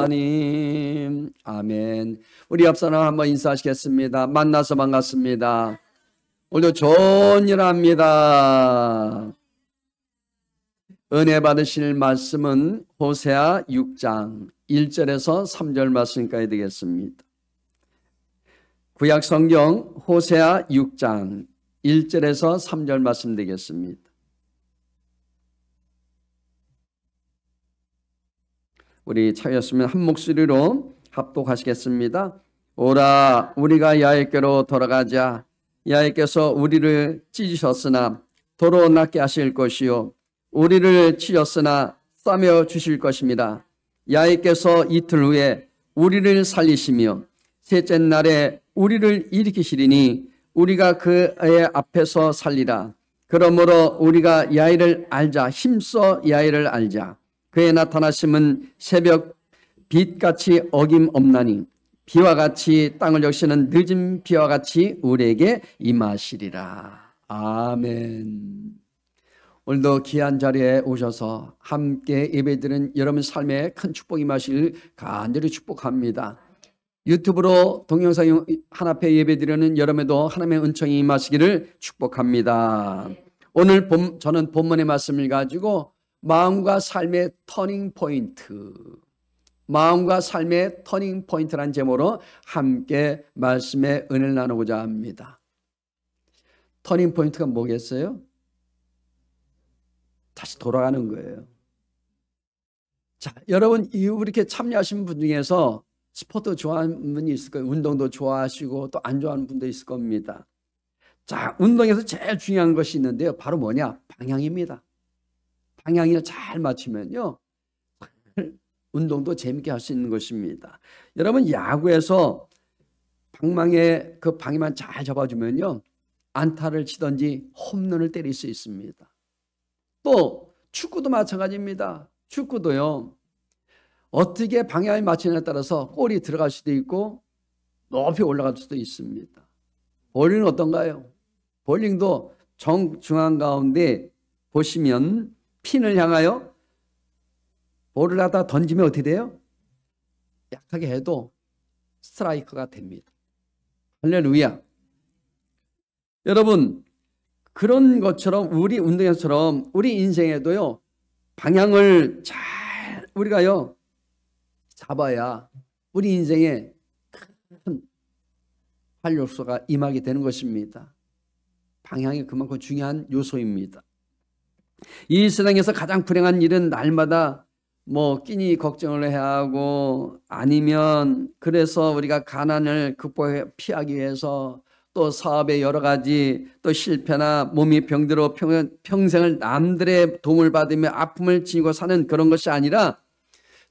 하나님. 아멘. 우리 옆 사람 한번 인사하시겠습니다. 만나서 반갑습니다. 오늘도 좋은 일 합니다. 은혜 받으실 말씀은 호세아 6장 1절에서 3절 말씀까지 되겠습니다. 구약 성경 호세아 6장 1절에서 3절 말씀 되겠습니다. 우리 찾았으면 한 목소리로 합독하시겠습니다. 오라 우리가 야훼께로 돌아가자. 야훼께서 우리를 찢으셨으나 도로 낫게 하실 것이요 우리를 치셨으나 싸매 주실 것입니다. 야훼께서 이틀 후에 우리를 살리시며 셋째 날에 우리를 일으키시리니 우리가 그의 앞에서 살리라. 그러므로 우리가 야훼를 알자. 힘써 야훼를 알자. 그의 나타나심은 새벽 빛같이 어김없나니 비와 같이 땅을 적시는 늦은 비와 같이 우리에게 임하시리라. 아멘. 오늘도 귀한 자리에 오셔서 함께 예배드리는 여러분 삶에 큰 축복이 임하시길 간절히 축복합니다. 유튜브로 동영상 하나앞에 예배드리는 여러분에도 하나님의 은총이 임하시기를 축복합니다. 오늘 저는 본문의 말씀을 가지고 마음과 삶의 터닝 포인트, 마음과 삶의 터닝 포인트라는 제목으로 함께 말씀의 은혜를 나누고자 합니다. 터닝 포인트가 뭐겠어요? 다시 돌아가는 거예요. 자, 여러분 이렇게 참여하신 분 중에서 스포츠 좋아하는 분이 있을 거예요. 운동도 좋아하시고 또 안 좋아하는 분도 있을 겁니다. 자, 운동에서 제일 중요한 것이 있는데요. 바로 뭐냐? 방향입니다. 방향을 잘 맞추면요 운동도 재밌게 할 수 있는 것입니다. 여러분 야구에서 방망이에 그 방향만 잘 잡아주면요 안타를 치든지 홈런을 때릴 수 있습니다. 또 축구도 마찬가지입니다. 축구도요 어떻게 방향을 맞추느냐에 따라서 골이 들어갈 수도 있고 높이 올라갈 수도 있습니다. 볼링은 어떤가요? 볼링도 정중앙 가운데 보시면 핀을 향하여 볼을 갖다 던지면 어떻게 돼요? 약하게 해도 스트라이크가 됩니다. 할렐루야. 여러분 그런 것처럼 우리 운동에서처럼 우리 인생에도요 방향을 잘 우리가요 잡아야 우리 인생에 큰 활력소가 임하게 되는 것입니다. 방향이 그만큼 중요한 요소입니다. 이 세상에서 가장 불행한 일은 날마다 끼니 걱정을 해야 하고 아니면 그래서 우리가 가난을 피하기 위해서 또 사업에 여러 가지 또 실패나 몸이 병들어 평생을 남들의 도움을 받으며 아픔을 지니고 사는 그런 것이 아니라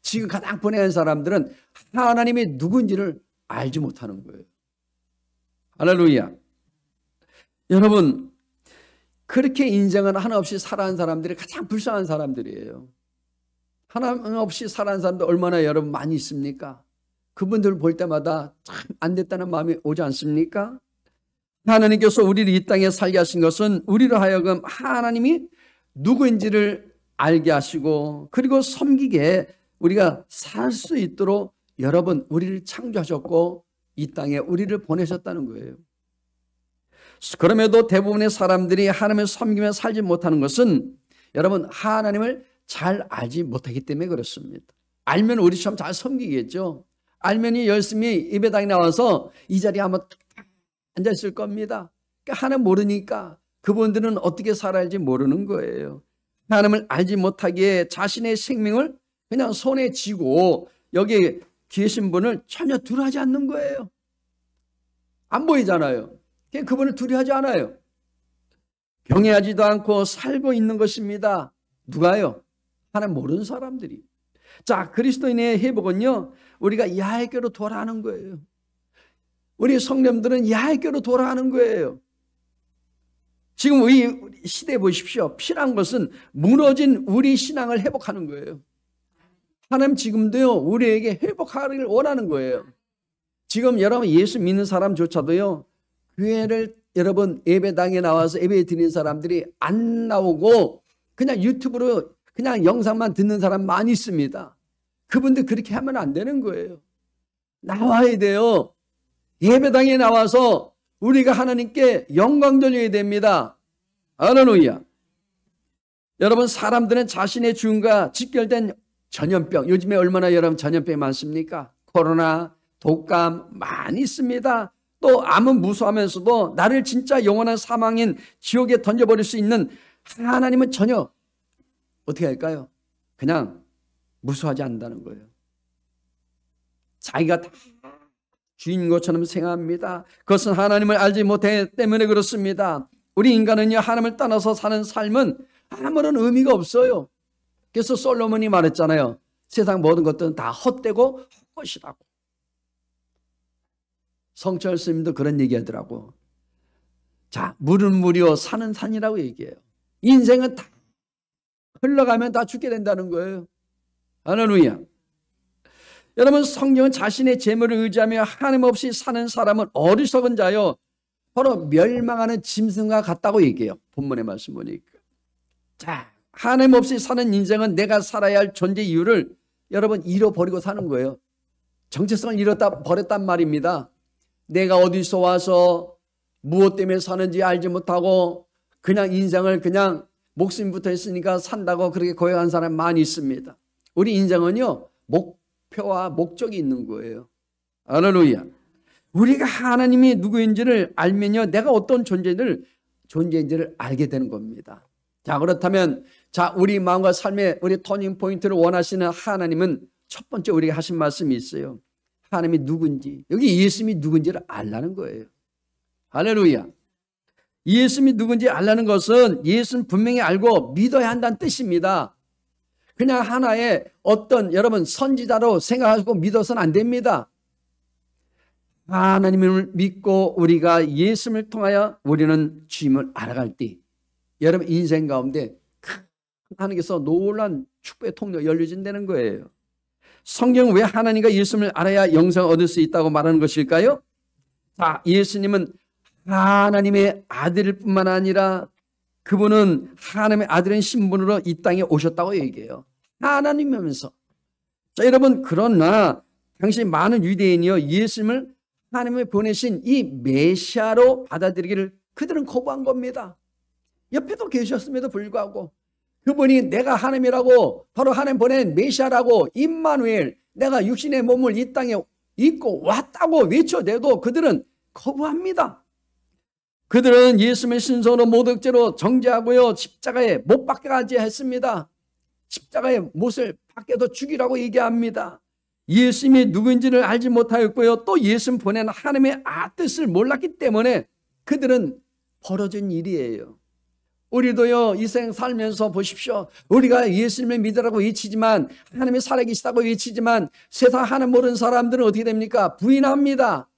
지금 가장 불행한 사람들은 하나님이 누군지를 알지 못하는 거예요. 할렐루야. 여러분 그렇게 인생을 하나 없이 살아온 사람들이 가장 불쌍한 사람들이에요. 하나 없이 살아온 사람들 얼마나 여러분 많이 있습니까? 그분들 볼 때마다 참 안 됐다는 마음이 오지 않습니까? 하나님께서 우리를 이 땅에 살게 하신 것은 우리로 하여금 하나님이 누구인지를 알게 하시고 그리고 섬기게 우리가 살 수 있도록 여러분 우리를 창조하셨고 이 땅에 우리를 보내셨다는 거예요. 그럼에도 대부분의 사람들이 하나님을 섬기며 살지 못하는 것은 여러분 하나님을 잘 알지 못하기 때문에 그렇습니다. 알면 우리처럼 잘 섬기겠죠. 알면 열심히 예배당에 나와서 이 자리에 한번 앉아있을 겁니다. 그러니까 하나님 모르니까 그분들은 어떻게 살아야 할지 모르는 거예요. 하나님을 알지 못하기에 자신의 생명을 그냥 손에 쥐고 여기 계신 분을 전혀 두려워하지 않는 거예요. 안 보이잖아요. 그분을 두려워하지 않아요. 경외하지도 않고 살고 있는 것입니다. 누가요? 하나님 모르는 사람들이. 자, 그리스도인의 회복은요 우리가 야훼께로 돌아가는 거예요. 우리 성령들은 야훼께로 돌아가는 거예요. 지금 우리 시대에 보십시오. 필요한 것은 무너진 우리 신앙을 회복하는 거예요. 하나님 지금도요 우리에게 회복하기를 원하는 거예요. 지금 여러분 예수 믿는 사람조차도요 교회를 여러분 예배당에 나와서 예배 드리는 사람들이 안 나오고 그냥 유튜브로 그냥 영상만 듣는 사람 많이 있습니다. 그분들 그렇게 하면 안 되는 거예요. 나와야 돼요. 예배당에 나와서 우리가 하나님께 영광 돌려야 됩니다. 할렐루야. 여러분, 사람들은 자신의 죽음과 직결된 전염병, 요즘에 얼마나 여러분 전염병이 많습니까? 코로나, 독감 많이 있습니다. 또 암은 무서워하면서도 나를 진짜 영원한 사망인 지옥에 던져버릴 수 있는 하나님은 전혀 어떻게 할까요? 그냥 무서워하지 않는다는 거예요. 자기가 다 주인 것처럼 생각합니다. 그것은 하나님을 알지 못하기 때문에 그렇습니다. 우리 인간은요, 하나님을 떠나서 사는 삶은 아무런 의미가 없어요. 그래서 솔로몬이 말했잖아요. 세상 모든 것들은 다 헛되고 헛것이라고. 성철 스님도 그런 얘기하더라고. 자, 물은 물이요 산은 산이라고 얘기해요. 인생은 다 흘러가면 다 죽게 된다는 거예요. 할렐루야. 여러분, 성경은 자신의 재물을 의지하며 하나님 없이 사는 사람은 어리석은 자요, 바로 멸망하는 짐승과 같다고 얘기해요. 본문의 말씀 보니까. 자, 하나님 없이 사는 인생은 내가 살아야 할 존재 이유를 여러분 잃어버리고 사는 거예요. 정체성을 버렸단 말입니다. 내가 어디서 와서 무엇 때문에 사는지 알지 못하고 그냥 인생을 그냥 목숨이 붙어 있으니까 산다고 그렇게 고용한 사람 많이 있습니다. 우리 인생은요, 목표와 목적이 있는 거예요. 할렐루야. 우리가 하나님이 누구인지를 알면요, 내가 어떤 존재인지를 알게 되는 겁니다. 자, 그렇다면 자, 우리 마음과 삶의 우리 터닝 포인트를 원하시는 하나님은 첫 번째 우리가 하신 말씀이 있어요. 하나님이 누군지, 여기 예수님이 누군지를 알라는 거예요. 할렐루야. 예수님이 누군지 알라는 것은 예수는 분명히 알고 믿어야 한다는 뜻입니다. 그냥 하나의 어떤 여러분 선지자로 생각하고 믿어서는 안 됩니다. 하나님을 믿고 우리가 예수님을 통하여 우리는 주님을 알아갈 때 여러분 인생 가운데 하나님께서 놀라운 축복의 통로가 열려진다는 거예요. 성경은 왜 하나님과 예수님을 알아야 영생을 얻을 수 있다고 말하는 것일까요? 자, 예수님은 하나님의 아들일 뿐만 아니라 그분은 하나님의 아들인 신분으로 이 땅에 오셨다고 얘기해요. 하나님이면서. 자, 여러분, 그러나 당시 많은 유대인이요, 예수님을 하나님이 보내신 이 메시아로 받아들이기를 그들은 거부한 겁니다. 옆에도 계셨음에도 불구하고 그분이 내가 하나님이라고, 바로 하나님 보낸 메시아라고, 임마누엘, 내가 육신의 몸을 이 땅에 입고 왔다고 외쳐대도 그들은 거부합니다. 그들은 예수님의 신성으로 모독죄로 정죄하고요, 십자가에 못 박혀가지 했습니다. 십자가에 못을 박혀서 죽이라고 얘기합니다. 예수님이 누구인지를 알지 못하였고요, 또 예수님 보낸 하나님의 뜻을 몰랐기 때문에 그들은 벌어진 일이에요. 우리도요, 이 생 살면서 보십시오. 우리가 예수님을 믿으라고 외치지만, 하나님이 살아계시다고 외치지만, 세상 하나님 모르는 사람들은 어떻게 됩니까? 부인합니다.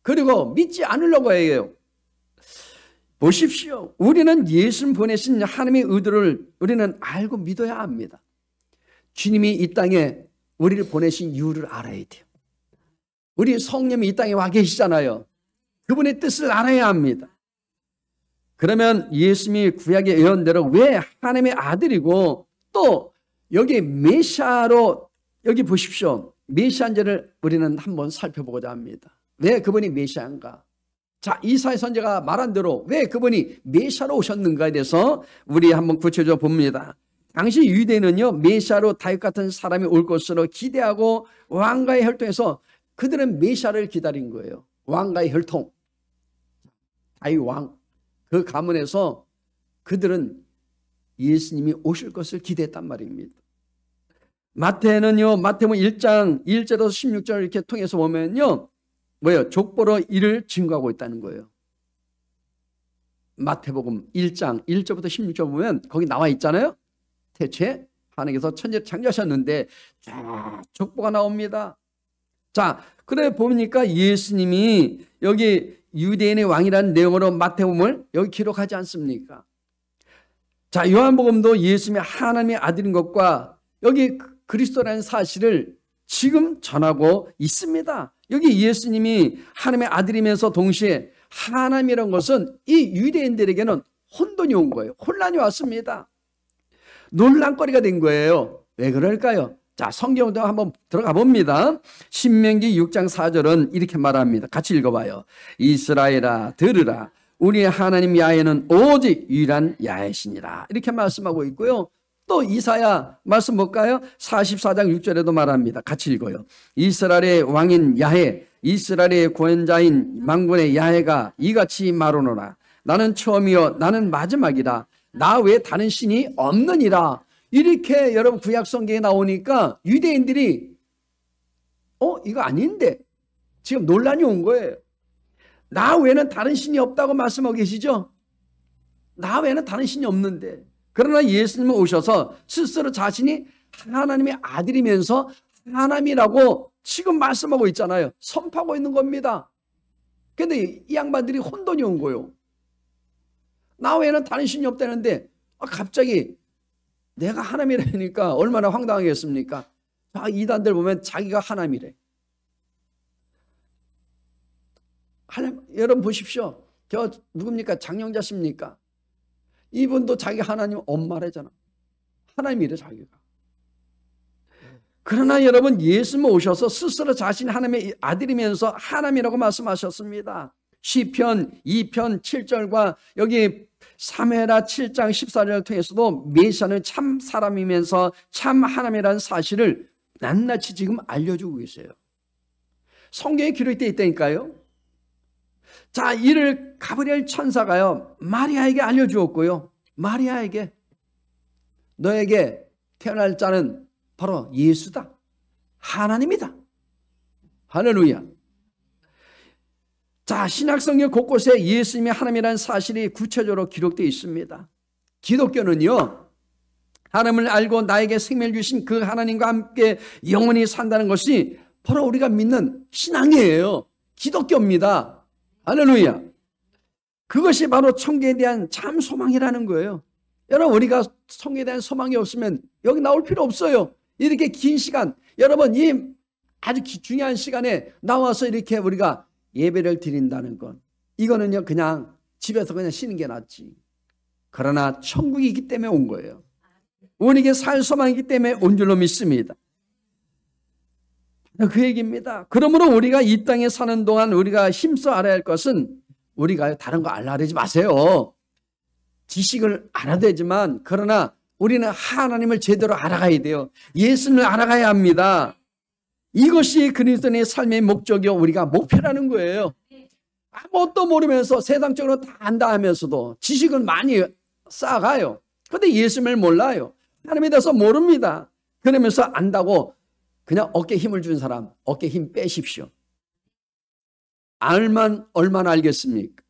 그리고 믿지 않으려고 해요. 보십시오. 우리는 예수님 보내신 하나님의 의도를 우리는 알고 믿어야 합니다. 주님이 이 땅에 우리를 보내신 이유를 알아야 돼요. 우리 성령이 이 땅에 와 계시잖아요. 그분의 뜻을 알아야 합니다. 그러면 예수님이 구약의 예언대로 왜 하나님의 아들이고 또 여기 메시아로, 여기 보십시오. 메시아인지를 우리는 한번 살펴보고자 합니다. 왜 그분이 메시아인가? 자, 이사야 선지자가 말한 대로 왜 그분이 메시아로 오셨는가에 대해서 우리 한번 구체적으로 봅니다. 당시 유대인은요, 메시아로 다윗 같은 사람이 올 것으로 기대하고 왕가의 혈통에서 그들은 메시아를 기다린 거예요. 왕가의 혈통, 다윗 왕, 그 가문에서 그들은 예수님이 오실 것을 기대했단 말입니다. 마태는요, 마태복음 1장 1절에서 16절 이렇게 통해서 보면요, 뭐예요? 족보로 이를 증거하고 있다는 거예요. 마태복음 1장 1절부터 16절 보면 거기 나와 있잖아요. 태초에 하나님께서 천지를 창조하셨는데 쫙 족보가 나옵니다. 자, 그래 보니까 예수님이 여기 유대인의 왕이라는 내용으로 마태복음을 여기 기록하지 않습니까? 자, 요한복음도 예수님이 하나님의 아들인 것과 여기 그리스도라는 사실을 지금 전하고 있습니다. 여기 예수님이 하나님의 아들이면서 동시에 하나님이라는 것은 이 유대인들에게는 혼돈이 온 거예요. 혼란이 왔습니다. 논란거리가 된 거예요. 왜 그럴까요? 자, 성경도 한번 들어가 봅니다. 신명기 6장 4절은 이렇게 말합니다. 같이 읽어봐요. 이스라엘아 들으라. 우리 하나님 야훼는 오직 유일한 야훼시니라. 이렇게 말씀하고 있고요. 또 이사야 말씀 볼까요? 44장 6절에도 말합니다. 같이 읽어요. 이스라엘의 왕인 야훼, 이스라엘의 구원자인 만군의 야훼가 이같이 말하노라. 나는 처음이요 나는 마지막이라. 나 외에 다른 신이 없느니라. 이렇게 여러분 구약 성경에 나오니까 유대인들이 이거 아닌데 지금 논란이 온 거예요. 나 외에는 다른 신이 없다고 말씀하고 계시죠? 나 외에는 다른 신이 없는데. 그러나 예수님은 오셔서 스스로 자신이 하나님의 아들이면서 하나님이라고 지금 말씀하고 있잖아요. 선포하고 있는 겁니다. 근데 이 양반들이 혼돈이 온 거예요. 나 외에는 다른 신이 없다는데 갑자기 내가 하나님이라니까 얼마나 황당하겠습니까? 이단들 보면 자기가 하나님이래. 여러분 보십시오. 저 누굽니까? 장영자십니까? 이분도 자기 하나님 엄마래잖아. 하나님이래 자기가. 그러나 여러분 예수님 오셔서 스스로 자신이 하나님의 아들이면서 하나님이라고 말씀하셨습니다. 시편 2편 7절과 여기 사무엘하 7장 14절을 통해서도 메시아는 참 사람이면서 참 하나님이라는 사실을 낱낱이 지금 알려주고 계세요. 성경에 기록되어 있다니까요. 자, 이를 가브리엘 천사가요 마리아에게 알려주었고요. 마리아에게 너에게 태어날 자는 바로 예수다. 하나님이다. 할렐루야. 자, 신약성경 곳곳에 예수님이 하나님이라는 사실이 구체적으로 기록되어 있습니다. 기독교는요 하나님을 알고 나에게 생명을 주신 그 하나님과 함께 영원히 산다는 것이 바로 우리가 믿는 신앙이에요. 기독교입니다. 할렐루야. 그것이 바로 천국에 대한 참 소망이라는 거예요. 여러분 우리가 천국에 대한 소망이 없으면 여기 나올 필요 없어요. 이렇게 긴 시간 여러분 이 아주 중요한 시간에 나와서 이렇게 우리가 예배를 드린다는 것 이거는요 그냥 집에서 그냥 쉬는 게 낫지. 그러나 천국이 있기 때문에 온 거예요. 우리에게 살 소망이기 때문에 온 줄로 믿습니다. 그 얘기입니다. 그러므로 우리가 이 땅에 사는 동안 우리가 힘써 알아야 할 것은 우리가 다른 거 알아내지 마세요. 지식을 알아야 되지만 그러나 우리는 하나님을 제대로 알아가야 돼요. 예수님을 알아가야 합니다. 이것이 그리스도인의 삶의 목적이요 우리가 목표라는 거예요. 아무것도 모르면서 세상적으로 다 안다 하면서도 지식은 많이 쌓아가요. 그런데 예수님을 몰라요. 하나님에 대해서 모릅니다. 그러면서 안다고 그냥 어깨에 힘을 준 사람 어깨에 힘 빼십시오. 알만 얼마나 알겠습니까?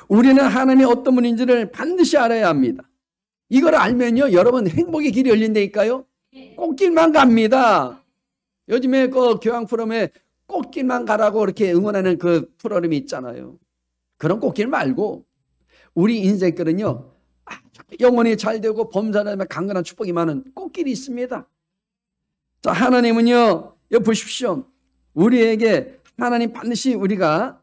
우리는 하나님이 어떤 분인지를 반드시 알아야 합니다. 이걸 알면요 여러분 행복의 길이 열린다니까요. 꽃길만 갑니다. 요즘에 그 교양 프로그램에 꽃길만 가라고 이렇게 응원하는 그 프로그램이 있잖아요. 그런 꽃길 말고 우리 인생길은요 영원히 잘 되고 범사람의 강건한 축복이 많은 꽃길이 있습니다. 자, 하나님은요 여기 보십시오. 우리에게 하나님 반드시 우리가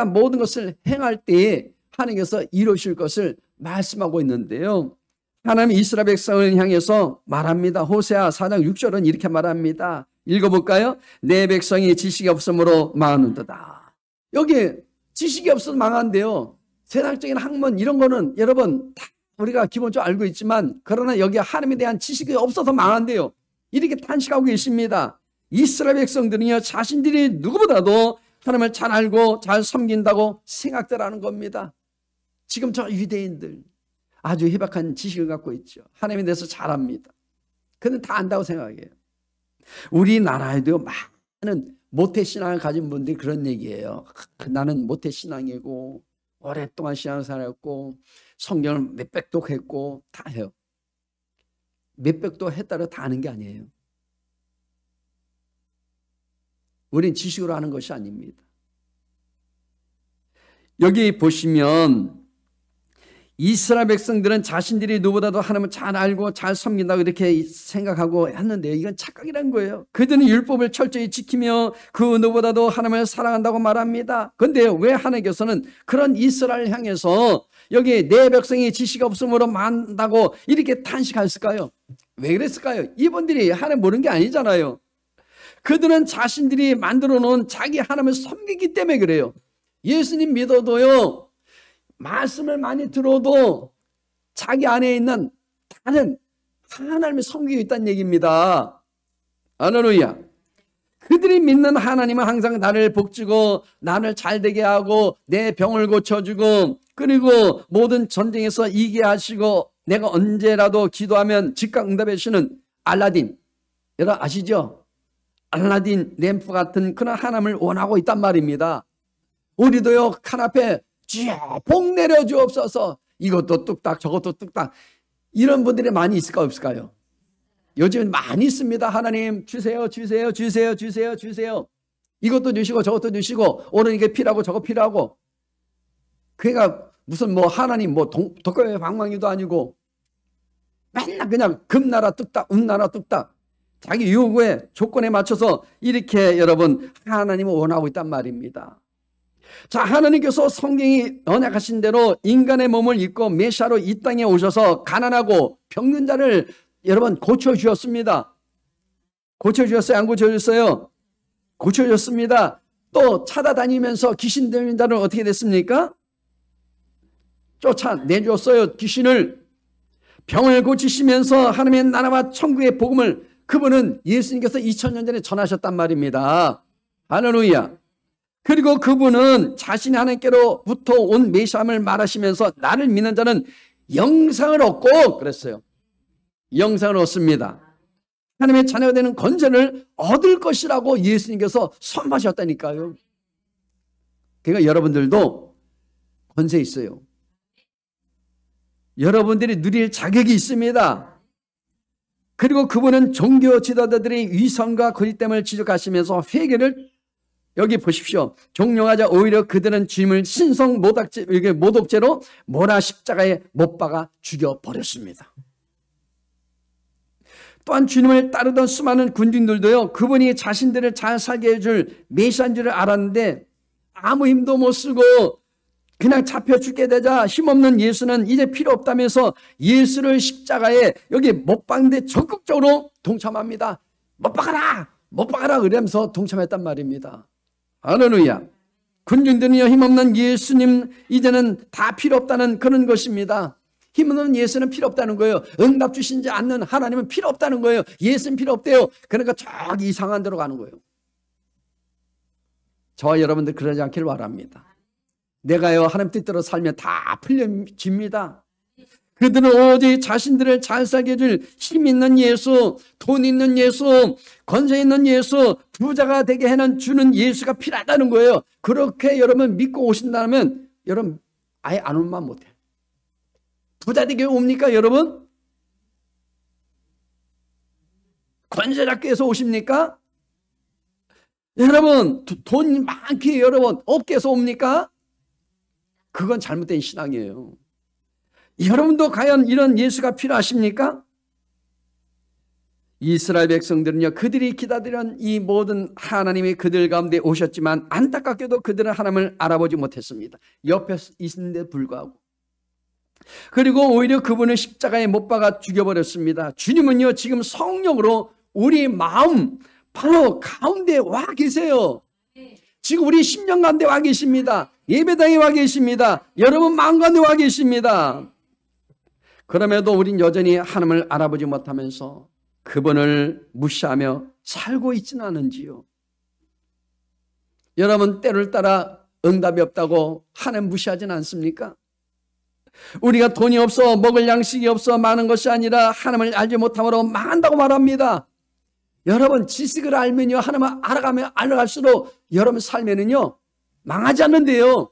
모든 것을 행할 때에 하나님께서 이루실 것을 말씀하고 있는데요. 하나님 이스라엘 백성을 향해서 말합니다. 호세아 4장 6절은 이렇게 말합니다. 읽어볼까요? 내 백성이 지식이 없으므로 망하는도다. 여기 지식이 없어서 망한대요. 세상적인 학문 이런 거는 여러분 다 우리가 기본적으로 알고 있지만 그러나 여기 하나님에 대한 지식이 없어서 망한대요. 이렇게 탄식하고 계십니다. 이스라엘 백성들은요 자신들이 누구보다도 하나님을 잘 알고 잘 섬긴다고 생각들 하는 겁니다. 지금 저 유대인들 아주 해박한 지식을 갖고 있죠. 하나님에 대해서 잘 압니다. 그런데 다 안다고 생각해요. 우리나라에도 많은 모태신앙을 가진 분들이 그런 얘기예요. 나는 모태신앙이고 오랫동안 신앙을 살았고 성경을 몇백 독 했고 다 해요. 몇백 독 했다고 다 아는 게 아니에요. 우린 지식으로 하는 것이 아닙니다. 여기 보시면 이스라엘 백성들은 자신들이 누구보다도 하나님을 잘 알고 잘 섬긴다고 이렇게 생각하고 했는데 이건 착각이란 거예요. 그들은 율법을 철저히 지키며 그 누구보다도 하나님을 사랑한다고 말합니다. 그런데 왜 하나님께서는 그런 이스라엘 향해서 여기 내 백성이 지식이 없으므로 만다고 이렇게 탄식하셨을까요? 왜 그랬을까요? 이분들이 하나님 모르는 게 아니잖아요. 그들은 자신들이 만들어 놓은 자기 하나님을 섬기기 때문에 그래요. 예수님 믿어도요, 말씀을 많이 들어도 자기 안에 있는 다른 하나님을 섬기고 있다는 얘기입니다. 할렐루야. 그들이 믿는 하나님은 항상 나를 복주고 나를 잘되게 하고 내 병을 고쳐주고 그리고 모든 전쟁에서 이기게 하시고 내가 언제라도 기도하면 즉각 응답해 주시는 알라딘, 여러분 아시죠? 알라딘 램프 같은 그런 하나님을 원하고 있단 말입니다. 우리도요, 카나페 주여 복 내려 주옵소서, 이것도 뚝딱 저것도 뚝딱, 이런 분들이 많이 있을까 없을까요? 요즘 많이 있습니다. 하나님 주세요 주세요 주세요 주세요 주세요, 이것도 주시고 저것도 주시고 오늘 이게 필요하고 저거 필요하고. 그러니까 무슨 뭐 하나님 뭐 독감의 방망이도 아니고 맨날 그냥 금나라 뚝딱 은나라 뚝딱 자기 요구에 조건에 맞춰서 이렇게 여러분 하나님을 원하고 있단 말입니다. 자, 하나님께서 성경이 언약하신 대로 인간의 몸을 입고 메시아로 이 땅에 오셔서 가난하고 병든 자를 여러분 고쳐주셨습니다. 고쳐주셨어요? 안 고쳐주셨어요? 고쳐주셨습니다. 또 찾아다니면서 귀신 들린 자는 어떻게 됐습니까? 쫓아내줬어요. 귀신을. 병을 고치시면서 하나님의 나라와 천국의 복음을 그분은 예수님께서 2000년 전에 전하셨단 말입니다. 할렐루야. 그리고 그분은 자신이 하나님께로부터 온 메시아임을 말하시면서 나를 믿는 자는 영생을 얻고 그랬어요. 영생을 얻습니다. 하나님의 자녀가 되는 건전을 얻을 것이라고 예수님께서 선포하셨다니까요. 그러니까 여러분들도 권세 있어요. 여러분들이 누릴 자격이 있습니다. 그리고 그분은 종교 지도자들의 위선과 거짓됨을 지적하시면서 회개를, 여기 보십시오. 종용하자 오히려 그들은 주님을 신성 모독죄로 모라 십자가에 못 박아 죽여버렸습니다. 또한 주님을 따르던 수많은 군중들도요, 그분이 자신들을 잘 살게 해줄 메시아인 줄을 알았는데 아무 힘도 못 쓰고 그냥 잡혀 죽게 되자 힘없는 예수는 이제 필요 없다면서 예수를 십자가에 여기 못 박는데 적극적으로 동참합니다. 못 박아라! 못 박아라! 그러면서 동참했단 말입니다. 할렐루야. 군중들은요, 힘없는 예수님 이제는 다 필요 없다는 그런 것입니다. 힘없는 예수는 필요 없다는 거예요. 응답 주시지 않는 하나님은 필요 없다는 거예요. 예수는 필요 없대요. 그러니까 저기 이상한 데로 가는 거예요. 저와 여러분들 그러지 않기를 바랍니다. 내가요 하나님 뜻대로 살면 다 풀려집니다. 그들은 오직 자신들을 잘 살게 해줄 힘 있는 예수, 돈 있는 예수, 권세 있는 예수, 부자가 되게 해는 주는 예수가 필요하다는 거예요. 그렇게 여러분 믿고 오신다면 여러분 아예 안 올만 못해. 부자 되게 옵니까 여러분? 권세 잡기 위해서 오십니까? 여러분 돈 많기 여러분 없게 해서 옵니까? 그건 잘못된 신앙이에요. 여러분도 과연 이런 예수가 필요하십니까? 이스라엘 백성들은요, 그들이 기다리던 이 모든 하나님이 그들 가운데 오셨지만 안타깝게도 그들은 하나님을 알아보지 못했습니다. 옆에 있는데 불구하고. 그리고 오히려 그분을 십자가에 못 박아 죽여버렸습니다. 주님은요 지금 성령으로 우리 마음 바로 가운데 와 계세요. 지금 우리 심령 가운데 와 계십니다. 예배당에 와 계십니다. 여러분 마음 가운데 와 계십니다. 그럼에도 우린 여전히 하나님을 알아보지 못하면서 그분을 무시하며 살고 있지는 않은지요. 여러분 때를 따라 응답이 없다고 하나님 무시하지는 않습니까? 우리가 돈이 없어 먹을 양식이 없어 많은 것이 아니라 하나님을 알지 못함으로 망한다고 말합니다. 여러분 지식을 알면요, 하나님을 알아가면 알아갈수록 여러분 삶에는요 망하지 않는데요,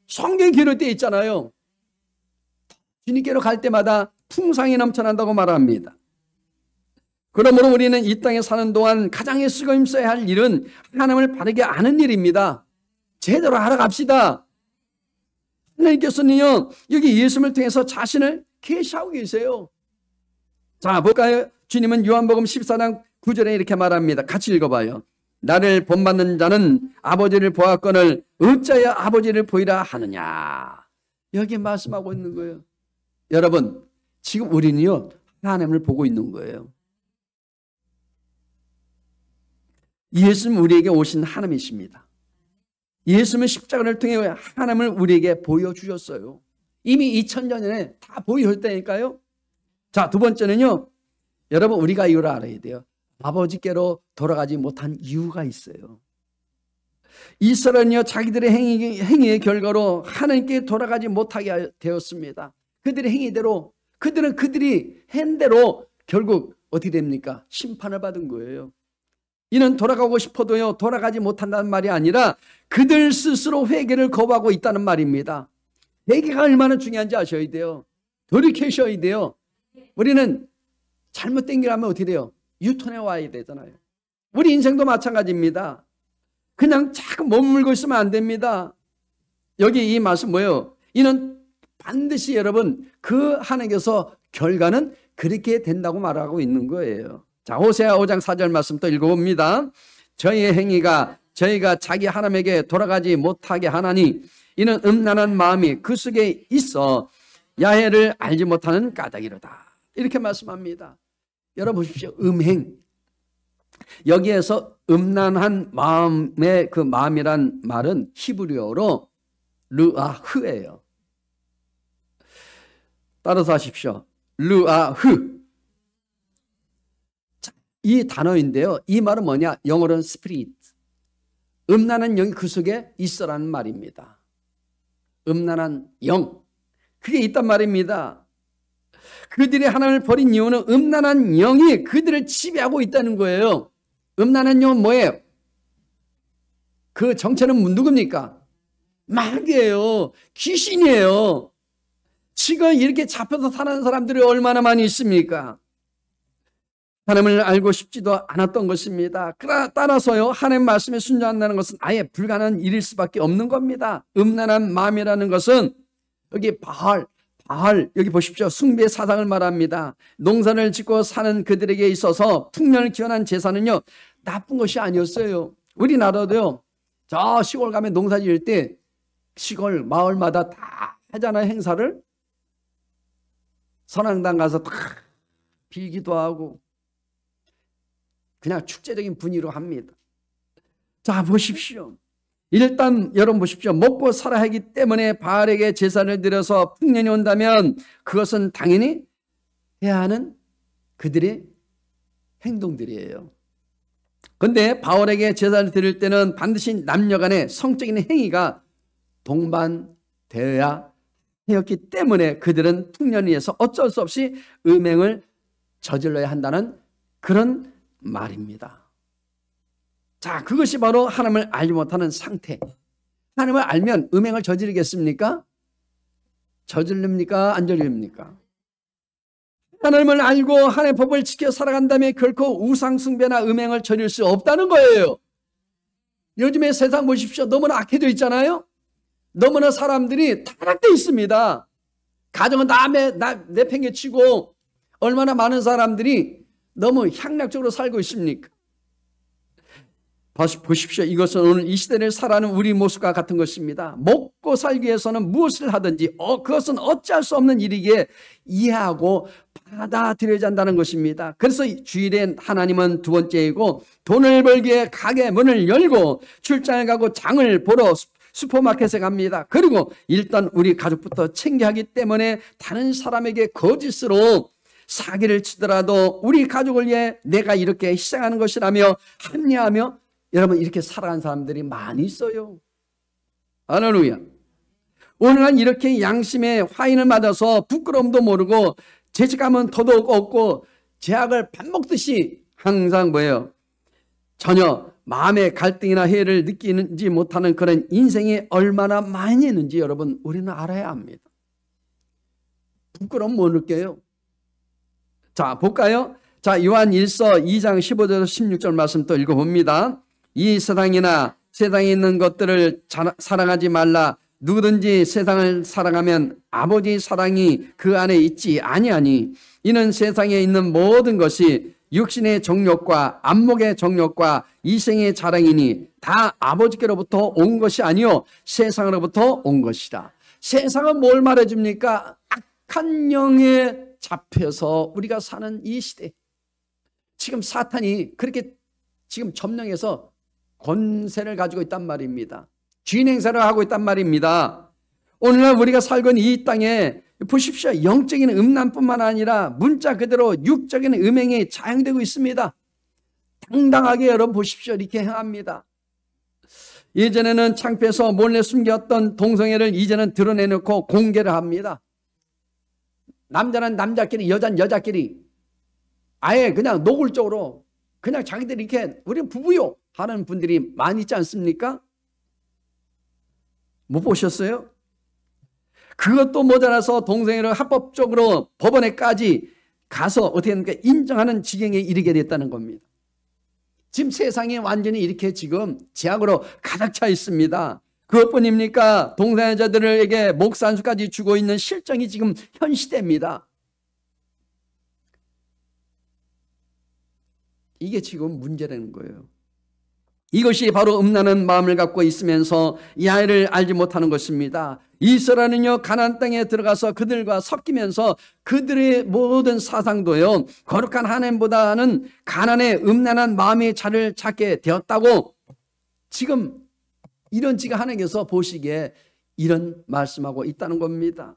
성경에 기록되어 있잖아요. 주님께로 갈 때마다 풍성이 넘쳐난다고 말합니다. 그러므로 우리는 이 땅에 사는 동안 가장 애쓰고 힘써야 할 일은 하나님을 바르게 아는 일입니다. 제대로 알아갑시다. 하나님께서는요 여기 예수님을 통해서 자신을 계시하고 계세요. 자 볼까요? 주님은 요한복음 14장 9절에 이렇게 말합니다. 같이 읽어봐요. 나를 본받는 자는 아버지를 보았거늘 어찌하여 아버지를 보이라 하느냐. 여기 말씀하고 있는 거예요. 여러분 지금 우리는요 하나님을 보고 있는 거예요. 예수님 우리에게 오신 하나님이십니다. 예수님은 십자가를 통해 하나님을 우리에게 보여주셨어요. 이미 2000년 전에 다 보여줬다니까요. 자, 두 번째는요. 여러분 우리가 이걸 알아야 돼요. 아버지께로 돌아가지 못한 이유가 있어요. 이스라엘은요 자기들의 행위의 결과로 하나님께 돌아가지 못하게 되었습니다. 그들의 행위대로 그들이 한 대로 결국 어떻게 됩니까? 심판을 받은 거예요. 이는 돌아가고 싶어도요 돌아가지 못한다는 말이 아니라 그들 스스로 회개를 거부하고 있다는 말입니다. 회개가 얼마나 중요한지 아셔야 돼요. 돌이키셔야 돼요. 우리는 잘못된 길 하면 어떻게 돼요? 유턴해 와야 되잖아요. 우리 인생도 마찬가지입니다. 그냥 자꾸 머물고 있으면 안 됩니다. 여기 이 말씀 뭐예요? 이는 반드시 여러분 그 하나님께서 결과는 그렇게 된다고 말하고 있는 거예요. 자, 호세아 5장 4절 말씀 또 읽어봅니다. 저희의 행위가 저희가 자기 하나님에게 돌아가지 못하게 하나니 이는 음란한 마음이 그 속에 있어 야훼를 알지 못하는 까닭이로다. 이렇게 말씀합니다. 여러분 보십시오. 음행. 여기에서 음란한 마음의 그 마음이란 말은 히브리어로 르아흐예요. 따라서 하십시오. 르아흐. 이 단어인데요. 이 말은 뭐냐? 영어로는 스피릿. 음란한 영이 그 속에 있어라는 말입니다. 음란한 영. 그게 있단 말입니다. 그들이 하나님을 버린 이유는 음란한 영이 그들을 지배하고 있다는 거예요. 음란한 영은 뭐예요? 그 정체는 누굽니까? 마귀예요. 귀신이에요. 지금 이렇게 잡혀서 사는 사람들이 얼마나 많이 있습니까? 하나님을 알고 싶지도 않았던 것입니다. 따라서요 하나님 말씀에 순종한다는 것은 아예 불가능한 일일 수밖에 없는 겁니다. 음란한 마음이라는 것은 여기 바알 여기 보십시오. 숭배의 사상을 말합니다. 농사를 짓고 사는 그들에게 있어서 풍년을 기원한 제사는요 나쁜 것이 아니었어요. 우리나라도요 저 시골 가면 농사 지을 때 시골 마을마다 다 하잖아요. 행사를 선앙당 가서 다 빌기도 하고 그냥 축제적인 분위기로 합니다. 자 보십시오. 일단 여러분 보십시오. 먹고 살아야 하기 때문에 바알에게 제사를 드려서 풍년이 온다면 그것은 당연히 해야 하는 그들의 행동들이에요. 그런데 바알에게 제사를 드릴 때는 반드시 남녀 간의 성적인 행위가 동반되어야 하였기 때문에 그들은 풍년에 의해서 어쩔 수 없이 음행을 저질러야 한다는 그런 말입니다. 자, 그것이 바로 하나님을 알지 못하는 상태. 하나님을 알면 음행을 저지르겠습니까? 저지릅니까? 안 저지릅니까? 하나님을 알고 하나님의 법을 지켜 살아간다면 결코 우상숭배나 음행을 저질 수 없다는 거예요. 요즘에 세상 보십시오. 너무나 악해져 있잖아요. 너무나 사람들이 타락되어 있습니다. 가정은 다 내팽개치고 얼마나 많은 사람들이 너무 향락적으로 살고 있습니까? 보십시오. 이것은 오늘 이 시대를 살아가는 우리 모습과 같은 것입니다. 먹고 살기 위해서는 무엇을 하든지 그것은 어찌할 수 없는 일이기에 이해하고 받아들여야 한다는 것입니다. 그래서 주일엔 하나님은 두 번째이고 돈을 벌기 위해 가게 문을 열고 출장을 가고 장을 보러 슈퍼마켓에 갑니다. 그리고 일단 우리 가족부터 챙겨야 하기 때문에 다른 사람에게 거짓으로 사기를 치더라도 우리 가족을 위해 내가 이렇게 희생하는 것이라며 합리하며 여러분 이렇게 살아가는 사람들이 많이 있어요. 할렐루야. 오늘은 이렇게 양심의 화인을 맞아서 부끄러움도 모르고 죄책감은 더더욱 없고 죄악을 밥 먹듯이 항상 뭐예요? 전혀 마음의 갈등이나 해를 느끼지 못하는 그런 인생이 얼마나 많이 있는지 여러분 우리는 알아야 합니다. 부끄러움 못 느껴요. 자 볼까요? 자 요한 1서 2장 15절 16절 말씀 또 읽어봅니다. 이 세상이나 세상에 있는 것들을 사랑하지 말라. 누구든지 세상을 사랑하면 아버지 사랑이 그 안에 있지 아니하니 이는 세상에 있는 모든 것이 육신의 정욕과 안목의 정욕과 이생의 자랑이니 다 아버지께로부터 온 것이 아니요 세상으로부터 온 것이다. 세상은 뭘 말해줍니까? 악한 영의 잡혀서 우리가 사는 이 시대, 지금 사탄이 그렇게 지금 점령해서 권세를 가지고 있단 말입니다. 주인 행사를 하고 있단 말입니다. 오늘날 우리가 살고 있는 이 땅에 보십시오. 영적인 음란뿐만 아니라 문자 그대로 육적인 음행이 자행되고 있습니다. 당당하게 여러분 보십시오. 이렇게 행합니다. 예전에는 창피해서 몰래 숨겼던 동성애를 이제는 드러내놓고 공개를 합니다. 남자는 남자끼리, 여자는 여자끼리 아예 그냥 노골적으로 그냥 자기들이 이렇게 우리는 부부요 하는 분들이 많이 있지 않습니까? 못 보셨어요? 그것도 모자라서 동성애를 합법적으로 법원에까지 가서 어떻게 합니까? 인정하는 지경에 이르게 됐다는 겁니다. 지금 세상이 완전히 이렇게 지금 제약으로 가득 차 있습니다. 그것뿐입니까? 동성애자들에게 목산수까지 주고 있는 실정이 지금 현 시대입니다. 이게 지금 문제라는 거예요. 이것이 바로 음란한 마음을 갖고 있으면서 이 아이를 알지 못하는 것입니다. 이스라엘은요 가나안 땅에 들어가서 그들과 섞이면서 그들의 모든 사상도요 거룩한 하나님보다는 가난의 음란한 마음의 자리를 찾게 되었다고 지금 이런 지가 하나님께서 보시기에 이런 말씀하고 있다는 겁니다.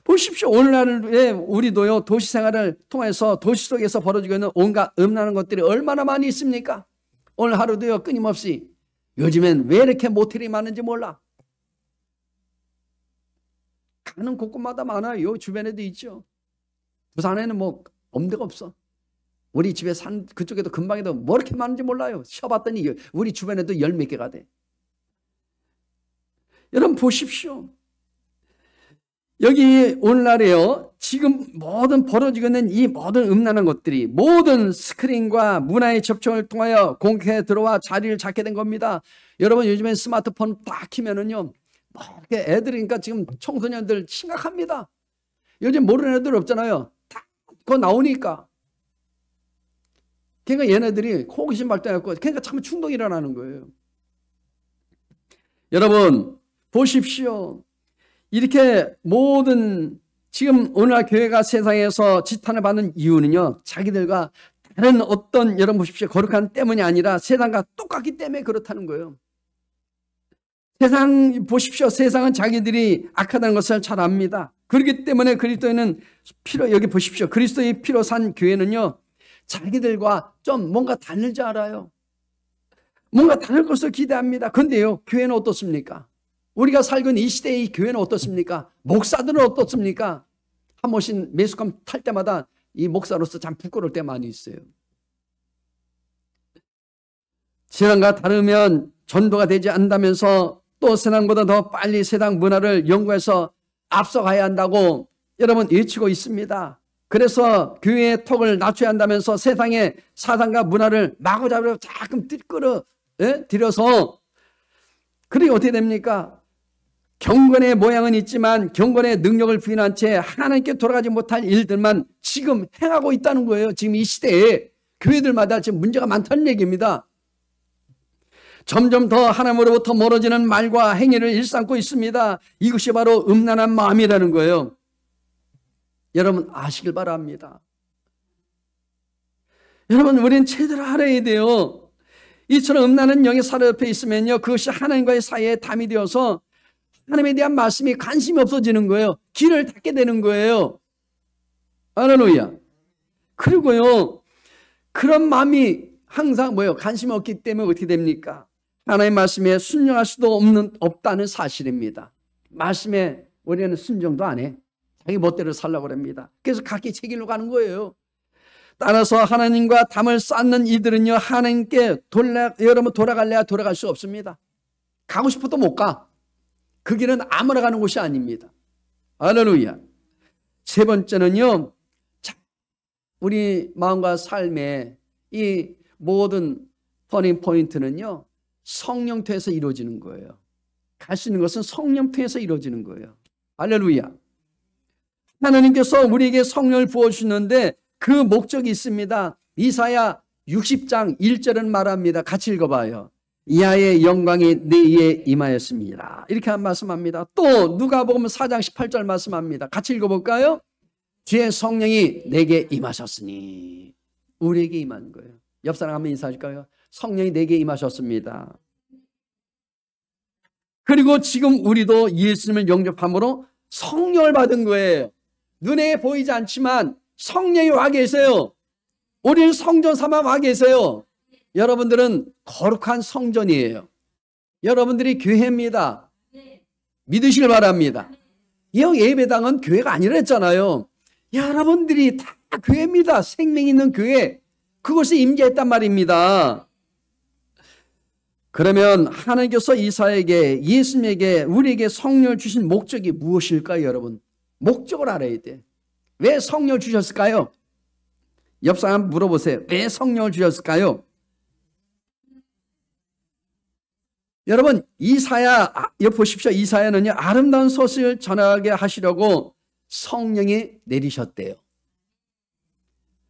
보십시오. 오늘날에 우리도요 도시 생활을 통해서 도시 속에서 벌어지고 있는 온갖 음란한 것들이 얼마나 많이 있습니까? 오늘 하루도요 끊임없이 요즘엔 왜 이렇게 모텔이 많은지 몰라. 가는 곳곳마다 많아요. 주변에도 있죠. 부산에는 뭐 없는 데가 없어. 우리 집에 산 그쪽에도 근방에도 뭐 이렇게 많은지 몰라요. 쉬어봤더니 우리 주변에도 열 몇 개가 돼. 여러분 보십시오. 여기 오늘날에요 지금 모든 벌어지고 있는 이 모든 음란한 것들이 모든 스크린과 문화의 접촉을 통하여 공개에 들어와 자리를 잡게 된 겁니다. 여러분 요즘엔 스마트폰 딱 키면은요 뭐 이렇게 애들이니까 지금 청소년들 심각합니다. 요즘 모르는 애들 없잖아요. 다 그거 나오니까. 그러니까 얘네들이 호기심 발동해갖고 그러니까 참 충동이 일어나는 거예요. 여러분 보십시오. 이렇게 모든 지금 오늘날 교회가 세상에서 지탄을 받는 이유는요 자기들과 다른 어떤 여러분 보십시오 거룩한 때문이 아니라 세상과 똑같기 때문에 그렇다는 거예요. 세상 보십시오. 세상은 자기들이 악하다는 것을 잘 압니다. 그렇기 때문에 그리스도인은 여기 보십시오. 그리스도의 피로 산 교회는요 자기들과 좀 뭔가 다를 줄 알아요. 뭔가 다를 것을 기대합니다. 그런데요 교회는 어떻습니까? 우리가 살고 있는 이 시대의 교회는 어떻습니까? 목사들은 어떻습니까? 한 번씩 매스컴 탈 때마다 이 목사로서 참 부끄러울 때 많이 있어요. 세상과 다르면 전도가 되지 않는다면서 또 세상보다 더 빨리 세상 문화를 연구해서 앞서가야 한다고 여러분 외치고 있습니다. 그래서 교회의 턱을 낮춰야 한다면서 세상의 사상과 문화를 마구잡이로 자꾸 끌어들여서 그러니 어떻게 됩니까? 경건의 모양은 있지만 경건의 능력을 부인한 채 하나님께 돌아가지 못할 일들만 지금 행하고 있다는 거예요. 지금 이 시대에 교회들마다 지금 문제가 많다는 얘기입니다. 점점 더 하나님으로부터 멀어지는 말과 행위를 일삼고 있습니다. 이것이 바로 음란한 마음이라는 거예요. 여러분 아시길 바랍니다. 여러분 우리는 제대로 알아야 돼요. 이처럼 음란한 영이 사로잡혀 있으면요 그것이 하나님과의 사이에 담이 되어서 하나님에 대한 말씀이 관심이 없어지는 거예요. 길을 닫게 되는 거예요. 할렐루야. 그리고요 그런 마음이 항상 관심이 없기 때문에 어떻게 됩니까? 하나님의 말씀에 순종할 수도 없다는 사실입니다. 말씀에 우리는 순종도 안 해. 자기 멋대로 살려고 합니다. 그래서 각기 제 길로 가는 거예요. 따라서 하나님과 담을 쌓는 이들은요 하나님께 여러분 돌아갈래야 돌아갈 수 없습니다. 가고 싶어도 못 가. 그 길은 아무나 가는 곳이 아닙니다. 할렐루야. 세 번째는요 우리 마음과 삶의 이 모든 터닝 포인트는요 성령 통해서 이루어지는 거예요. 갈 수 있는 것은 성령 통해서 이루어지는 거예요. 할렐루야. 하나님께서 우리에게 성령을 부어주시는데 그 목적이 있습니다. 이사야 60장 1절은 말합니다. 같이 읽어봐요. 이하의 영광이 내 위에 임하였습니다. 이렇게 말씀합니다. 또 누가복음 4장 18절 말씀합니다. 같이 읽어볼까요? 주의 성령이 내게 임하셨으니. 우리에게 임한 거예요. 옆 사람 한번 인사하실까요? 성령이 내게 임하셨습니다. 그리고 지금 우리도 예수님을 영접함으로 성령을 받은 거예요. 눈에 보이지 않지만 성령이 와 계세요. 우리는 성전 삼아 와 계세요. 여러분들은 거룩한 성전이에요. 여러분들이 교회입니다. 믿으시길 바랍니다. 이 예배당은 교회가 아니라 했잖아요. 여러분들이 다 교회입니다. 생명 있는 교회. 그것이 임재했단 말입니다. 그러면 하나님께서 이사야에게, 예수님에게, 우리에게 성령을 주신 목적이 무엇일까요, 여러분? 목적을 알아야 돼. 왜 성령을 주셨을까요? 옆 사람 물어보세요. 왜 성령을 주셨을까요? 여러분, 여기 보십시오. 이사야는요, 아름다운 소식을 전하게 하시려고 성령이 내리셨대요.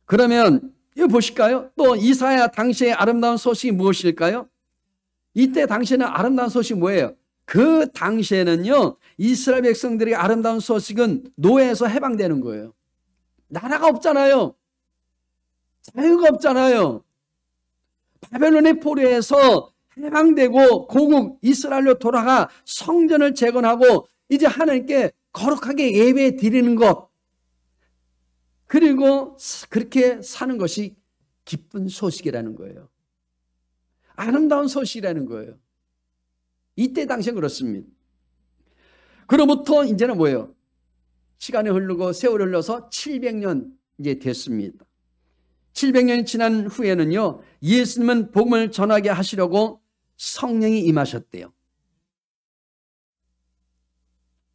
그러면 이거 보실까요? 또 이사야 당시의 아름다운 소식이 무엇일까요? 이때 당시에는 아름다운 소식이 뭐예요? 그 당시에는요, 이스라엘 백성들의 아름다운 소식은 노예에서 해방되는 거예요. 나라가 없잖아요. 자유가 없잖아요. 바벨론의 포로에서 해방되고 고국 이스라엘로 돌아가 성전을 재건하고 이제 하나님께 거룩하게 예배 드리는 것, 그리고 그렇게 사는 것이 기쁜 소식이라는 거예요. 아름다운 소식이라는 거예요. 이때 당시엔 그렇습니다. 그로부터 이제는 뭐예요? 시간이 흐르고 세월이 흘러서 700년 이제 됐습니다. 700년이 지난 후에는요, 예수님은 복음을 전하게 하시려고 성령이 임하셨대요.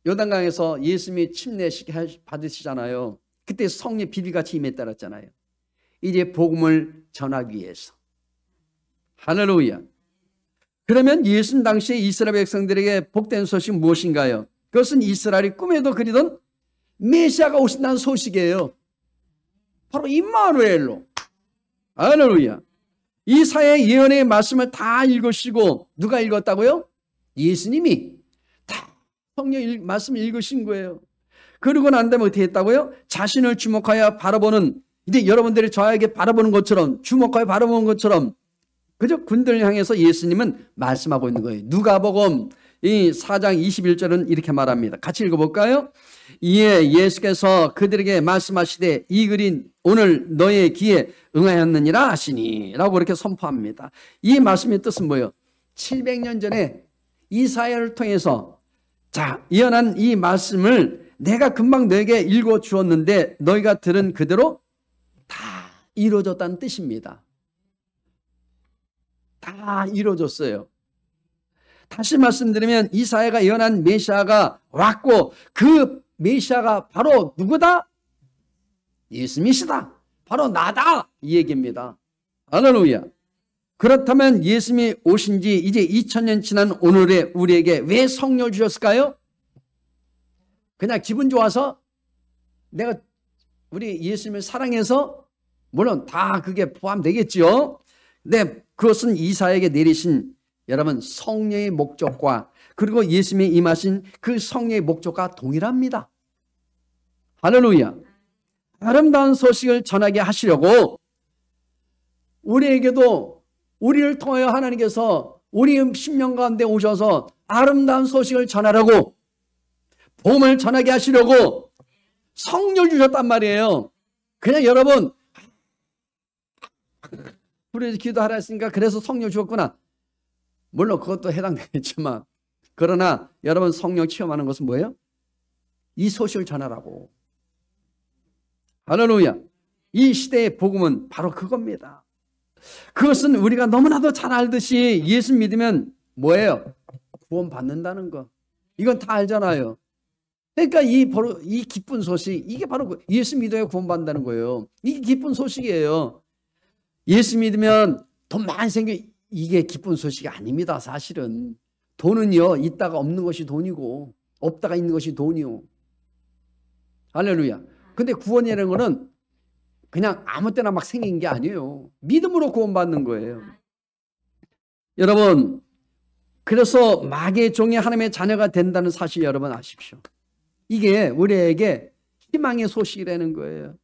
요단강에서 예수님이 침례식 받으시잖아요. 그때 성령 비비같이 임에 따랐잖아요. 이제 복음을 전하기 위해서. 할렐루야. 그러면 예수님 당시에 이스라엘 백성들에게 복된 소식은 무엇인가요? 그것은 이스라엘이 꿈에도 그리던 메시아가 오신다는 소식이에요. 바로 임마누엘로. 할렐루야. 이사야의 예언의 말씀을 다 읽으시고, 누가 읽었다고요? 예수님이 다 성령 말씀을 읽으신 거예요. 그러고 난 다음에 어떻게 했다고요? 자신을 주목하여 바라보는, 이제 여러분들이 저에게 바라보는 것처럼, 주목하여 바라보는 것처럼, 그저 군대를 향해서 예수님은 말씀하고 있는 거예요. 누가복음 이 4장 21절은 이렇게 말합니다. 같이 읽어볼까요? 이에 예수께서 그들에게 말씀하시되 이 글이 오늘 너의 귀에 응하였느니라 하시니 라고 이렇게 선포합니다. 이 말씀의 뜻은 뭐예요? 700년 전에 이사야를 통해서 예언한 이 말씀을 내가 금방 너에게 읽어 주었는데 너희가 들은 그대로 다 이루어졌다는 뜻입니다. 다 이루어졌어요. 다시 말씀드리면 이사야가 예언한 메시아가 왔고 그 메시아가 바로 누구다? 예수님이시다. 바로 나다. 이 얘기입니다. 할렐루야. 그렇다면 예수님이 오신 지 이제 2000년 지난 오늘에 우리에게 왜 성령을 주셨을까요? 그냥 기분 좋아서 내가 우리 예수님을 사랑해서 물론 다 그게 포함되겠죠. 근데 그것은 이사야에게 내리신 여러분 성령의 목적과 그리고 예수님이 임하신 그 성령의 목적과 동일합니다. 할렐루야. 아름다운 소식을 전하게 하시려고 우리에게도 우리를 통하여 하나님께서 우리 심령 가운데 오셔서 아름다운 소식을 전하라고 복음을 전하게 하시려고 성령을 주셨단 말이에요. 그냥 여러분 우리 기도하라 했으니까 그래서 성령 주었구나. 물론 그것도 해당되겠지만 그러나 여러분 성령 체험하는 것은 뭐예요? 이 소식을 전하라고. 할렐루야. 이 시대의 복음은 바로 그겁니다. 그것은 우리가 너무나도 잘 알듯이 예수 믿으면 뭐예요? 구원 받는다는 거. 이건 다 알잖아요. 그러니까 이 기쁜 소식, 이게 바로 예수 믿어야 구원 받는다는 거예요. 이게 기쁜 소식이에요. 예수 믿으면 돈 많이 생겨, 이게 기쁜 소식이 아닙니다. 사실은 돈은요 있다가 없는 것이 돈이고 없다가 있는 것이 돈이요. 할렐루야. 근데 구원이라는 거는 그냥 아무 때나 막 생긴 게 아니에요. 믿음으로 구원받는 거예요. 여러분, 그래서 마귀의 종이 하나님의 자녀가 된다는 사실 여러분 아십시오. 이게 우리에게 희망의 소식이라는 거예요.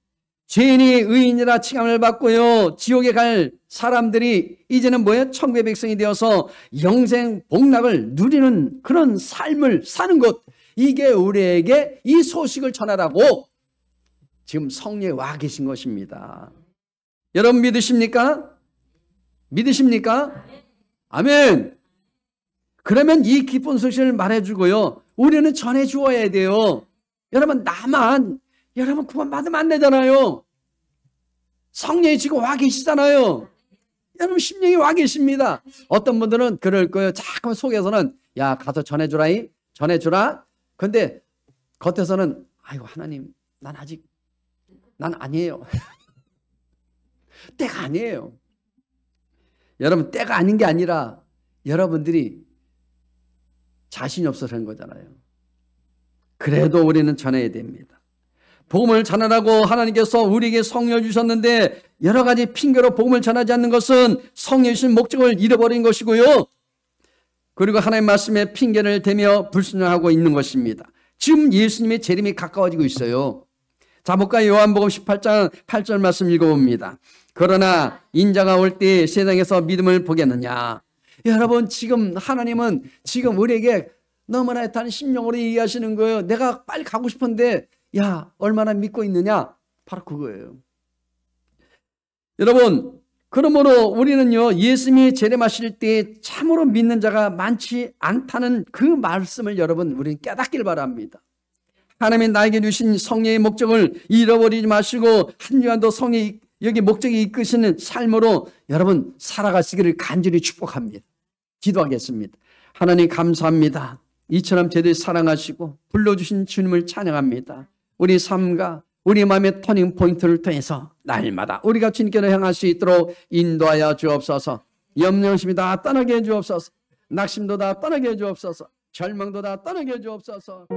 죄인이 의인이라 칭함을 받고요, 지옥에 갈 사람들이 이제는 뭐예요? 천국의 백성이 되어서 영생 복락을 누리는 그런 삶을 사는 것, 이게 우리에게 이 소식을 전하라고 지금 성령이 와 계신 것입니다. 여러분 믿으십니까? 믿으십니까? 아멘. 그러면 이 기쁜 소식을 말해주고요, 우리는 전해주어야 돼요. 여러분 나만 여러분 구원 받으면 안 되잖아요. 성령이 지금 와 계시잖아요. 여러분 심령이 와 계십니다. 어떤 분들은 그럴 거예요. 자꾸 속에서는 야 가서 전해주라, 전해주라. 근데 겉에서는 아이고 하나님 난 아니에요. 때가 아니에요. 여러분 때가 아닌 게 아니라 여러분들이 자신이 없어서 그런 거잖아요. 그래도 우리는 전해야 됩니다. 복음을 전하라고 하나님께서 우리에게 성령을 주셨는데 여러 가지 핑계로 복음을 전하지 않는 것은 성령이 주신 목적을 잃어버린 것이고요, 그리고 하나님의 말씀에 핑계를 대며 불순종하고 있는 것입니다. 지금 예수님의 재림이 가까워지고 있어요. 자 볼까요? 요한복음 18장 8절 말씀 읽어봅니다. 그러나 인자가 올 때 세상에서 믿음을 보겠느냐. 여러분 지금 하나님은 지금 우리에게 너무나 애타는 심령으로 얘기하시는 거예요. 내가 빨리 가고 싶은데 야 얼마나 믿고 있느냐. 바로 그거예요. 여러분 그러므로 우리는요 예수님이 재림하실 때 참으로 믿는 자가 많지 않다는 그 말씀을 여러분 우리는 깨닫길 바랍니다. 하나님이 나에게 주신 성령의 목적을 잃어버리지 마시고 한 주간도 성령이 여기 목적이 이끄시는 삶으로 여러분 살아가시기를 간절히 축복합니다. 기도하겠습니다. 하나님 감사합니다. 이처럼 저희들 사랑하시고 불러주신 주님을 찬양합니다. 우리 삶과 우리 마음의 터닝 포인트를 통해서 날마다 우리가 주님께로 향할 수 있도록 인도하여 주옵소서. 염려심이 다 떠나게 해 주옵소서. 낙심도 다 떠나게 해 주옵소서. 절망도 다 떠나게 해 주옵소서.